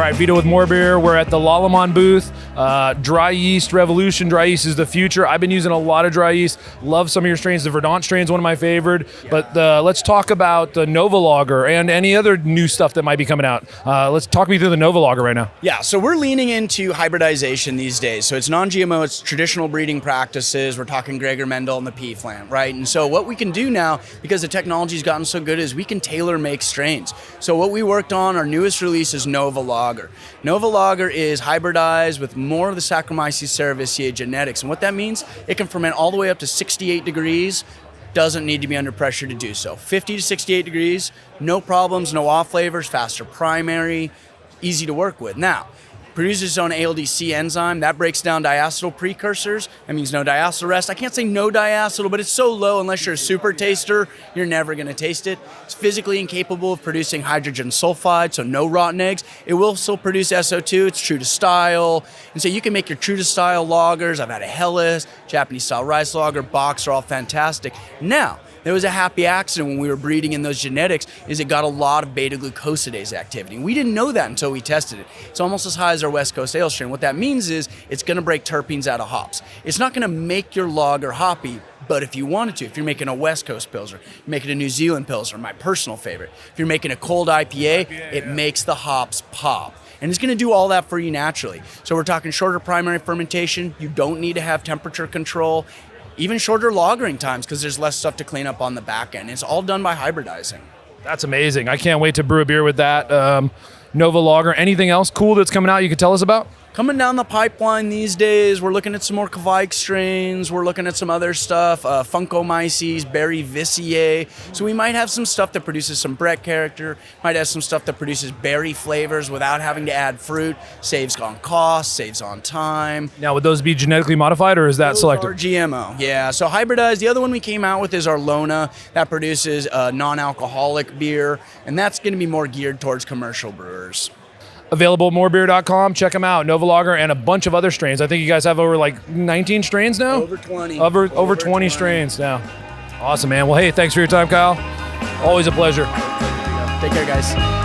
right, Vito with MoreBeer. We're at the Lallemand booth. Dry yeast revolution. Dry yeast is the future. I've been using a lot of dry yeast. Love some of your strains. The Verdant strain's one of my favorite. Yeah. But let's talk about the NovaLager and any other new stuff that might be coming out. Let's talk me through the NovaLager right now. Yeah, so we're leaning into hybridization these days. So it's non-GMO, it's traditional breeding practices. We're talking Gregor Mendel and the pea plant, right? And so what we can do now, because the technology's gotten so good, is we can tailor make strains. So what we worked on, our newest release is NovaLager. NovaLager is hybridized with more of the Saccharomyces cerevisiae genetics. And what that means, it can ferment all the way up to 68 degrees, doesn't need to be under pressure to do so. 50 to 68 degrees, no problems, no off flavors, faster primary, easy to work with. Now, produces its own ALDC enzyme. That breaks down diacetyl precursors. That means no diacetyl rest. I can't say no diacetyl, but it's so low, unless you're a super taster, you're never going to taste it. It's physically incapable of producing hydrogen sulfide, so no rotten eggs. It will still produce SO2. It's true to style. And so you can make your true to style lagers. I've had a Helles, Japanese style rice lager, Box are all fantastic. Now, there was a happy accident when we were breeding in those genetics, is it got a lot of beta-glucosidase activity. We didn't know that until we tested it. It's almost as high as our West Coast ale strain. What that means is it's going to break terpenes out of hops. It's not going to make your lager hoppy, but if you wanted to, if you're making a West Coast Pilsner, you're making a New Zealand Pilsner, my personal favorite. If you're making a cold IPA, it makes the hops pop. And it's going to do all that for you naturally. So we're talking shorter primary fermentation. You don't need to have temperature control. Even shorter lagering times, because there's less stuff to clean up on the back end. It's all done by hybridizing. That's amazing. I can't wait to brew a beer with that. NovaLager. Anything else cool that's coming out you could tell us about? Coming down the pipeline these days, we're looking at some more Kveik strains. We're looking at some other stuff, Funcomyces, Berry Viciae. So we might have some stuff that produces some Brett character, might have some stuff that produces berry flavors without having to add fruit, saves on cost, saves on time. Now, would those be genetically modified, or is that selective? Or GMO, yeah. So hybridized. The other one we came out with is our Lona. That produces a non-alcoholic beer, and that's going to be more geared towards commercial brewers. Available at morebeer.com. Check them out. NovaLager and a bunch of other strains. I think you guys have over like 19 strains now? Over 20. Over 20 strains now. Awesome, man. Well, hey, thanks for your time, Kyle. Always a pleasure. Take care, guys.